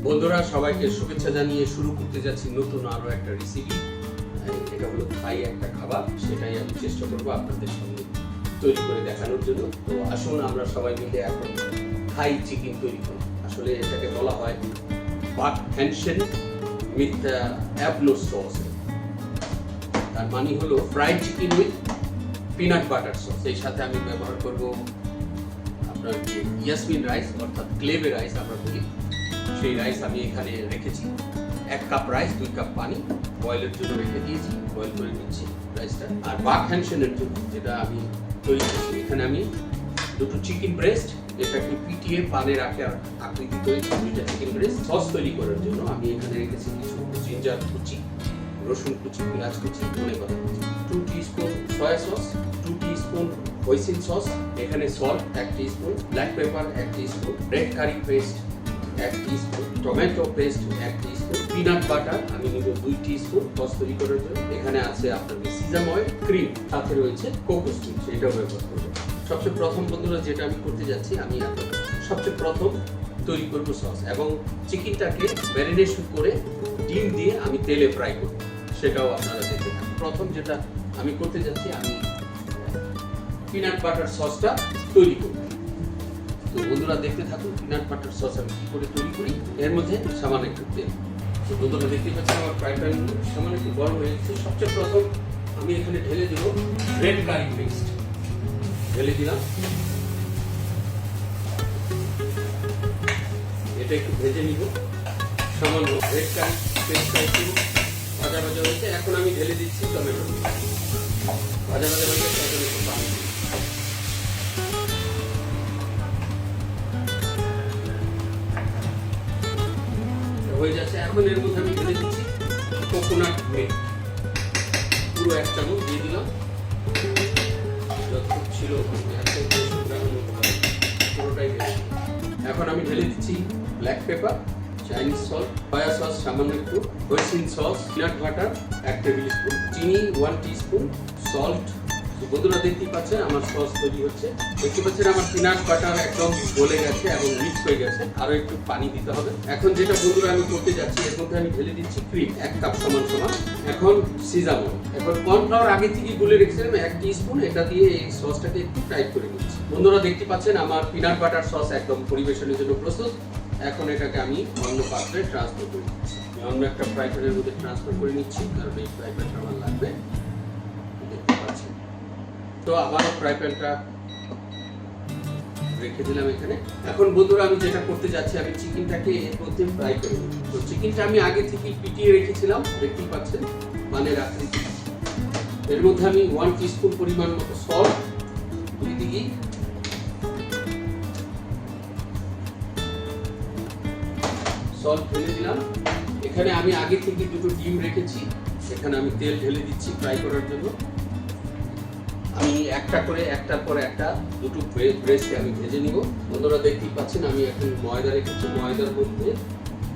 বন্ধুরা সবাইকে শুভেচ্ছা জানিয়ে শুরু করতে যাচ্ছি নতুন আরো একটা রেসিপি। এটা হলো থাই একটা খাবার, সেটাই আমি চেষ্টা করবো আপনাদের সঙ্গে তৈরি করে দেখানোর জন্য। তো আসুন আমরা সবাই মিলে এখন থাই চিকেন তৈরি করি। আসলে এটাকে বলা হয় বাক হ্যান্ডশেন উইথ অ্যাবলো সস। তার মানে হলো fried chicken with peanut butter sauce. এই সাথে আমি ব্যবহার করব আপনার যে ইয়াসমিন রাইস অর্থাৎ ক্লেভে রাইস আমরা বলি, সেই রাইস আমি এখানে রেখেছি। 1 কাপ রাইস, 2 কাপ পানি বয়েলের জন্য রেখে দিয়েছি, বয়েল করে নিচ্ছি রাইসটা। আর বাক হ্যান্ডশেনের জন্য যেটা আমি তৈরি করছি, এখানে আমি দুটো চিকেন ব্রেস্ট, এটাকে পিটিয়ে পানের আকৃতি তৈরি দুইটা চিকেন ব্রেস্ট। সস তৈরি করার জন্য আমি এখানে রেখেছি কিছু জিঞ্জার কুচি, রসুন কুচি, পেঁয়াজ কুচি, ধনেপাতা কুচি, 2 teaspoon soya sauce, 2 teaspoon hoisin sauce, এখানে salt 1 teaspoon, black pepper 1 teaspoon, red curry paste 1 teaspoon, tomato paste 1 teaspoon, peanut butter আমি নিব 2 টিস্পুন সস তৈরি করার জন্য। এখানে আছে আপনার সিজাম অয়েল, ক্রিম, সাথে রয়েছে কোকো স্টিক, সেটাও ব্যবহার করব। সবচেয়ে প্রথম বন্ধুরা যেটা আমি করতে যাচ্ছি, আমি এখন সবচেয়ে প্রথম তৈরি করব সস, এবং চিকেনটাকে ম্যারিনেশন করে ডিম দিয়ে আমি তেলে ফ্রাই করব, সেটাও আপনারা দেখতে থাকুন। প্রথম যেটা আমি করতে যাচ্ছি, আমি পিনাট বাটার সসটা তৈরি করব। তো বন্ধুরা দেখতে থাকুন পিনাট বাটার সস আমি কী করে তৈরি করি। এর মধ্যে সামান্য একটু তেল। তো বন্ধুরা দেখতে পাচ্ছেন আমার ফ্রাই প্যান সামান্য একটু গরম হয়ে গেছে। সবচেয়ে প্রথম আমি এখানে ঢেলে দেব রেড কারি পেস্ট, ঢেলে দিলাম। এটা একটু ভেজে নিব, সামান্য রেড কারি পেস্টটা একটু ভাজা ভাজা হয়েছে। এখন আমি ঢেলে দিচ্ছি টমেটো, ভাজা ভাজা হয়ে গেছে। এখন একটু পানি হয়ে যাচ্ছে। এখন এর মধ্যে আমি ঢেলে দিচ্ছি কোকোনাট মিল্ক, পুরো 1 চামচ দিয়ে দিলাম। যতটুকু ছিল পুরোটাই ঢেলে দিলাম। এখন আমি ঢেলে দিচ্ছি black pepper, Chinese salt, soya sauce সামান্য একটু, hoisin sauce, peanut butter 1 tablespoon, চিনি 1 টিস্পুন, সল্ট। বন্ধুরা দেখতেই পাচ্ছেন আমার সস তৈরি হচ্ছে। দেখতে পাচ্ছেন আমার পিনাট বাটার একদম গলে গেছে এবং মিক্স হয়ে গেছে। আরো একটু পানি দিতে হবে। এখন যেটা বন্ধুরা আমি করতে যাচ্ছি, এর মধ্যে আমি ঢেলে দিচ্ছি ক্রিম 1 কাপ সমান সমান। এখন সিজাম অয়েল, এখন কর্নফ্লাওয়ার আগে থেকে গুলে রেখেছিলাম 1 টিস্পুন, এটা দিয়ে এই সসটাকে একটু টাইট করে নিচ্ছি। বন্ধুরা দেখতে পাচ্ছেন আমার পিনাট বাটার সস একদম পরিবেশনের জন্য প্রস্তুত। এখন এটাকে আমি অন্য পাত্রে ট্রান্সফার করে নিচ্ছি। অন্য একটা ফ্রাই প্যানের মধ্যে ট্রান্সফার করে নিচ্ছি, কারণ এই ফ্রাই প্যানটা আমার লাগবে। দেখতে পাচ্ছেন তো আমার ফ্রাই প্যানটা রেখে দিলাম এখানে। এখন বন্ধুরা আমি যেটা করতে যাচ্ছি, আমি চিকেনটাকে এর মধ্যে ফ্রাই করে নেব। তো চিকেনটা আমি আগে থেকে পিটিয়ে রেখেছিলাম, দেখতেই পাচ্ছেন পানের আকৃতি। এর মধ্যে আমি 1 টিস্পুন পরিমাণ মতো সল্ট, দুই দিকে সল্ট ঢেলে দিলাম। এখানে আমি আগে থেকে দুটো ডিম রেখেছি, এখানে আমি তেল ঢেলে দিচ্ছি ফ্রাই করার জন্য। আমি একটা করে একটার পর একটা দুটো ব্রেস্টে আমি ভেজে নিব। বন্ধুরা দেখতেই পাচ্ছেন আমি এখন ময়দা রেখেছি, ময়দার মধ্যে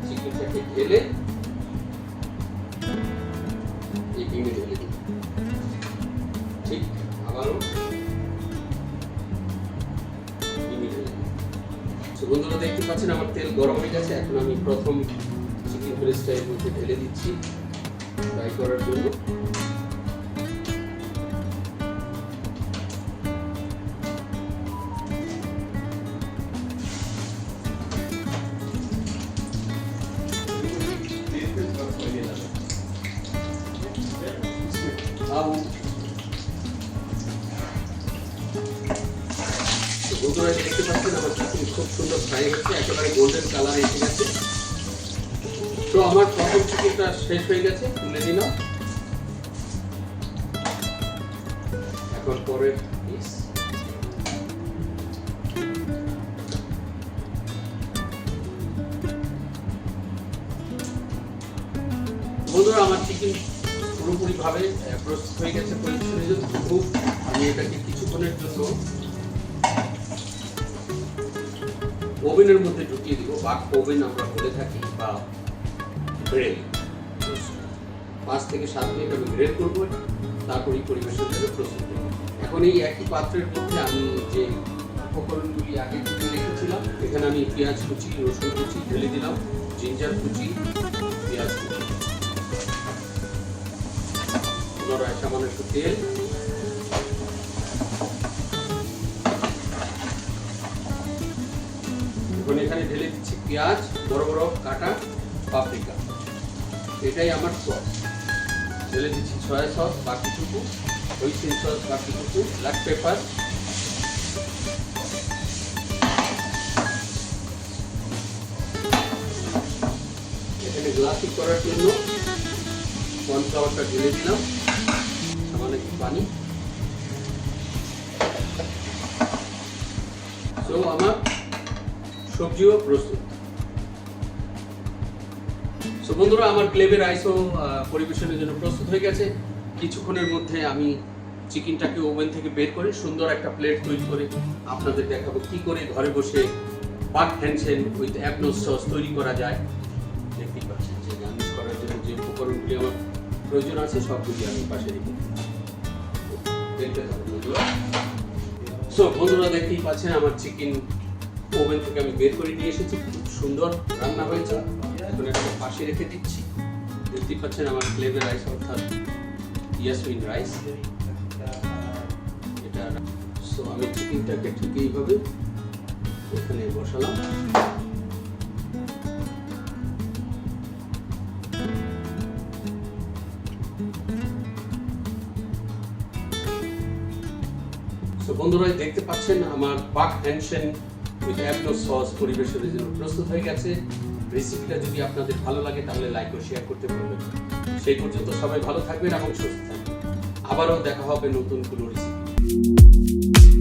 চিকেনটাকে ঢেলে এই ডিমে ঢেলে দিই। ঠিক আবারও ডিমে ঢেলে দিই। বন্ধুরা দেখতে পাচ্ছেন আমার তেল গরম হয়ে গেছে। এখন আমি প্রথম চিকেন ব্রেস্টটা এর মধ্যে ঢেলে দিচ্ছি ফ্রাই করার জন্য। বন্ধুরা দেখতে পাচ্ছেন আমার চিকেন খুব সুন্দর ফ্রাই হচ্ছে, একেবারে গোল্ডেন কালার এসে গেছে। তো আমার প্রথম চিকেনটা শেষ হয়ে গেছে, তুলে নিলাম। এখন পরের পিস। বন্ধুরা আমার চিকেন পুরোপুরি ভাবে প্রস্তুত হয়ে গেছে পরিবেশনের জন্য। খুব আমি এটাকে কিছুক্ষণের জন্য ওভেনের মধ্যে ঢুকিয়ে দিব। বাক ওভেন আমরা বলে থাকি, বা গ্রিল। 5 থেকে 7 মিনিট আমি গ্রিল করবো, তারপরেই পরিবেশন করে প্রস্তুত করব। এখন এই একই পাত্রের মধ্যে আমি যে উপকরণগুলি আগে থেকে রেখেছিলাম এখানে আমি পেঁয়াজ কুচি, রসুন কুচি ঢেলে দিলাম, জিঞ্জার কুচি, পেঁয়াজ কুচি, পুনরায় সামান্য একটু তেল, এখন এখানে ঢেলে দিচ্ছি পেঁয়াজ, বড় বড় কাটা পাপরিকা, এটাই আমার সস। ঢেলে দিচ্ছি সয়া সস বাকিটুকু, হুইসেল সস বাকিটুকু, ব্ল্যাক পেপার, এখানে গ্লাসি করার জন্য কর্নফ্লাওয়ারটা ঢেলে দিলাম, সামান্য একটু পানি। তো আমার সবজিও প্রস্তুত। তো বন্ধুরা, আমার ক্লেভে রাইসও পরিবেশনের জন্য প্রস্তুত হয়ে গেছে। কিছুক্ষণের মধ্যে আমি চিকেনটাকে ওভেন থেকে বের করে সুন্দর একটা প্লেট তৈরি করে আপনাদের দেখাবো কি করে ঘরে বসে বাক হ্যান্ডসেন উইথ অ্যাবনোস সস তৈরি করা যায়। দেখতেই পাচ্ছেন যে গার্নিশ করার জন্য যে উপকরণগুলি আমার প্রয়োজন আছে সবগুলি আমি পাশে রেখে দেখতে থাকুন বন্ধুরা। সো বন্ধুরা, দেখতেই পাচ্ছেন আমার চিকেন ওভেন থেকে আমি বের করে নিয়ে এসেছি, খুব সুন্দর রান্না হয়েছে। এখন এটাকে পাশে রেখে দিচ্ছি। দেখতেই পাচ্ছেন আমার ক্লেভে রাইস অর্থাৎ ইয়াসমিন রাইস এটা। সো আমি চিকেনটাকে ঠিক এইভাবে এখানে বসালাম। সো বন্ধুরা, দেখতে পাচ্ছেন আমার বাক হ্যান্ডসেন উইথ অ্যাবনোস সস পরিবেশনের জন্য প্রস্তুত হয়ে গেছে। রেসিপিটা যদি আপনাদের ভালো লাগে তাহলে লাইক ও শেয়ার করতে পারবেন। সেই পর্যন্ত সবাই ভালো থাকবেন এবং সুস্থ থাকবেন। আবারও দেখা হবে নতুন কোনো রেসিপি।